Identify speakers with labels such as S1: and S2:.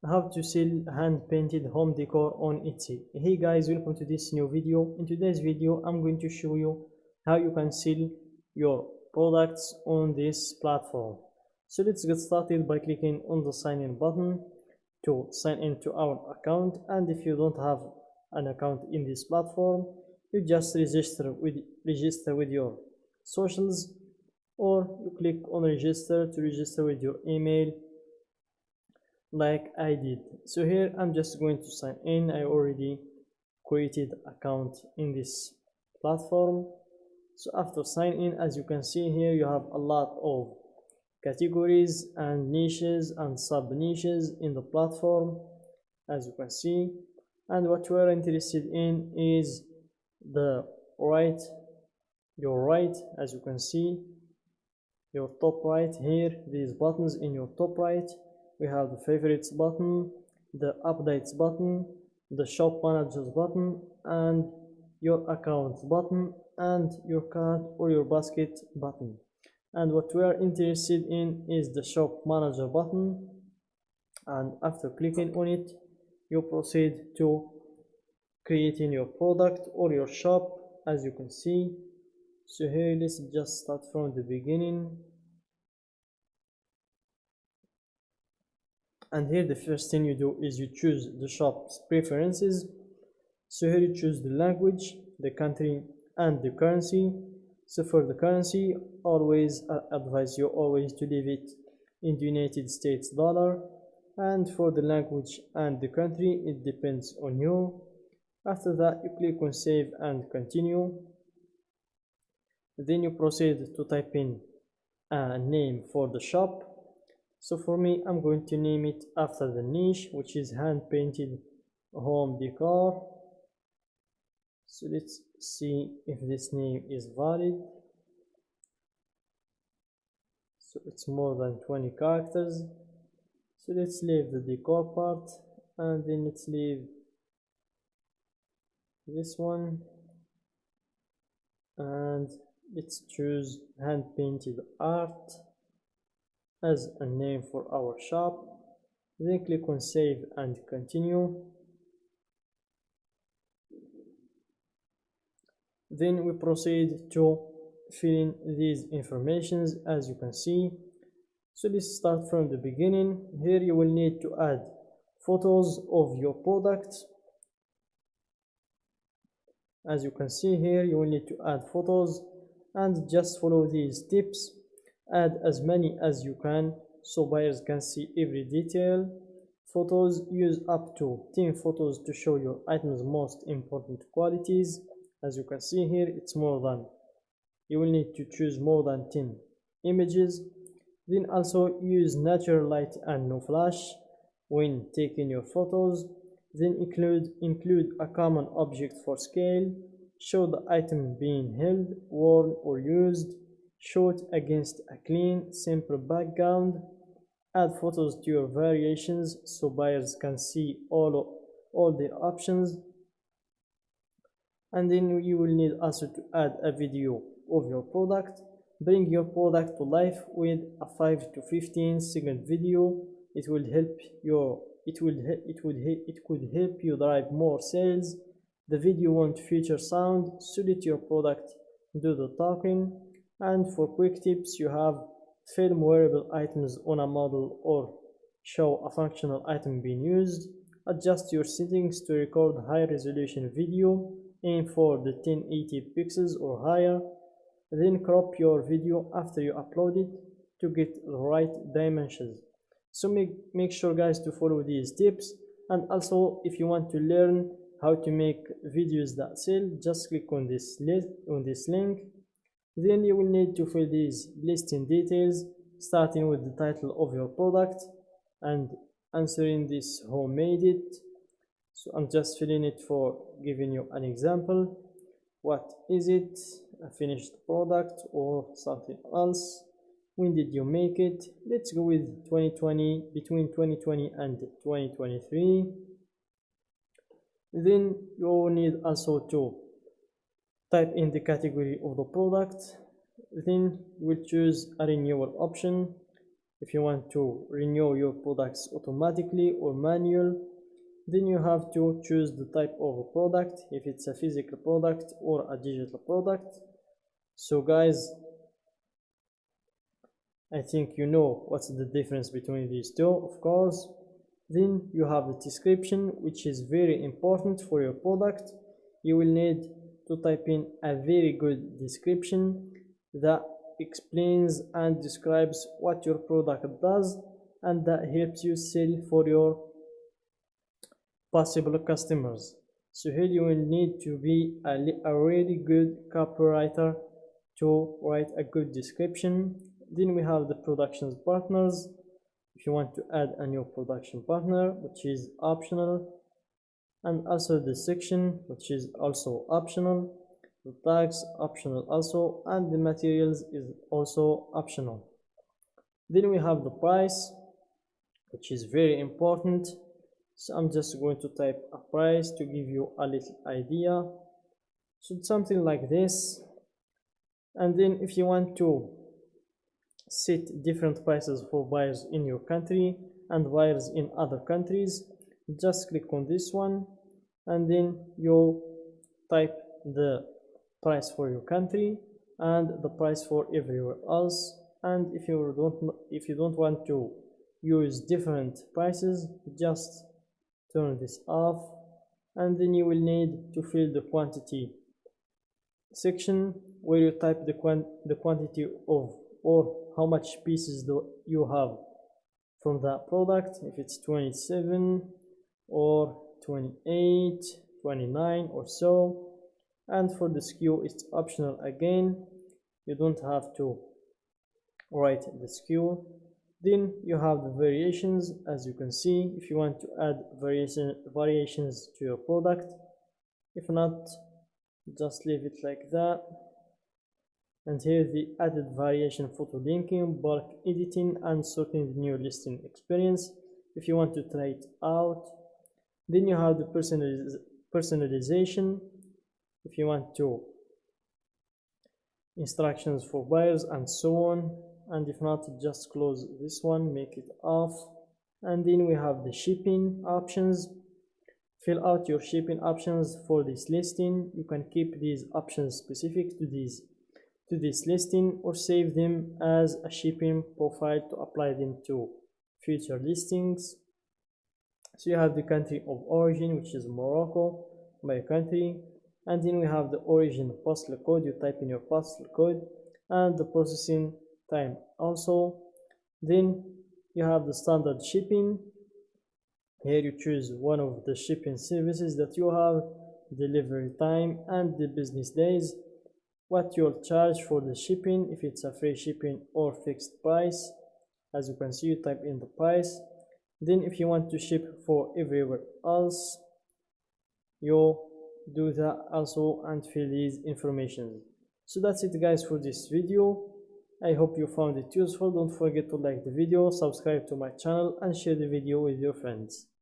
S1: how to sell hand painted home decor on Etsy. Hey guys, welcome to this new video. In today's video I'm going to show you how you can sell your products on this platform. So let's get started by clicking on the sign in button to sign into our account. And if you don't have an account in this platform, you just register with your socials, or you click on register to register with your email like I did. So here I'm just going to sign in. I already created account in this platform. So after sign in, as you can see here, you have a lot of categories and niches and sub niches in the platform, as you can see. And what we are interested in is the your right, as you can see, your top right here, these buttons in your top right. We have the favorites button, the updates button, the shop managers button, and your account button, and your cart or your basket button. And what we are interested in is the shop manager button. And after clicking on it, you proceed to creating your product or your shop, as you can see. So here, let's just start from the beginning. And here the first thing you do is you choose the shop's preferences. So here you choose the language, the country, and the currency. So for the currency, always advise you always to leave it in the United States dollar. And for the language and the country, it depends on you. After that, you click on save and continue. Then you proceed to type in a name for the shop. So for me, I'm going to name it after the niche, which is hand painted home decor. So let's see if this name is valid. So it's more than 20 characters. So let's leave the decor part, and then let's leave this one, and let's choose hand painted art as a name for our shop. Then click on save and continue. Then we proceed to fill in these informations, as you can see. So let's start from the beginning. Here you will need to add photos of your product. As you can see here, you will need to add photos, and just follow these tips. Add as many as you can so buyers can see every detail. Photos, use up to 10 photos to show your item's most important qualities. As you can see here, it's more than, you will need to choose more than 10 images. Then also use natural light and no flash when taking your photos. Then include a common object for scale. Show the item being held, worn, or used. Show it against a clean, simple background. Add photos to your variations so buyers can see all their options. And then you will need also to add a video of your product. Bring your product to life with a 5 to 15 second video. It will help could help you drive more sales. The video won't feature sound, so let your product do the talking. And for quick tips, you have film wearable items on a model or show a functional item being used. Adjust your settings to record high resolution video. Aim for the 1080 pixels or higher. Then crop your video after you upload it to get the right dimensions. So make sure guys to follow these tips. And also, if you want to learn how to make videos that sell, just click on this link. Then you will need to fill these listing details, starting with the title of your product and answering this who made it. So I'm just filling it for giving you an example. What is it? A finished product or something else? When did you make it? Let's go with 2020, between 2020 and 2023. Then you will need also to type in the category of the product. Then you will choose a renewal option. If you want to renew your products automatically or manual, then you have to choose the type of a product, if it's a physical product or a digital product. So guys, I think you know what's the difference between these two, of course. Then you have the description, which is very important for your product. You will need to type in a very good description that explains and describes what your product does and that helps you sell for your possible customers. So here you will need to be a really good copywriter to write a good description. Then we have the production partners. If you want to add a new production partner, which is optional, and also the section, which is also optional, the tags optional also, and the materials is also optional. Then we have the price, which is very important. So I'm just going to type a price to give you a little idea. So it's something like this. And then if you want to set different prices for buyers in your country and buyers in other countries, just click on this one and then you type the price for your country and the price for everywhere else. And if you don't want to use different prices, just turn this off, and then you will need to fill the quantity section where you type the quantity of or how much pieces do you have from that product, if it's 27 or 28, 29 or so. And for the SKU, it's optional again, you don't have to write the SKU. Then you have the variations. As you can see, if you want to add variations to your product, if not, just leave it like that. And here the added variation: photo linking, bulk editing, and sorting the new listing experience if you want to try it out. Then you have the personalization if you want to instructions for buyers and so on, and if not, just close this one, make it off. And then we have the shipping options. Fill out your shipping options for this listing. You can keep these options specific to this listing or save them as a shipping profile to apply them to future listings. So you have the country of origin, which is Morocco by country, and then we have the origin postal code. You type in your postal code and the processing time also. Then you have the standard shipping. Here you choose one of the shipping services that you have, delivery time and the business days, what you'll charge for the shipping, if it's a free shipping or fixed price. As you can see, you type in the price. Then if you want to ship for everywhere else, you do that also and fill these information. So that's it guys for this video. I hope you found it useful. Don't forget to like the video, subscribe to my channel and share the video with your friends.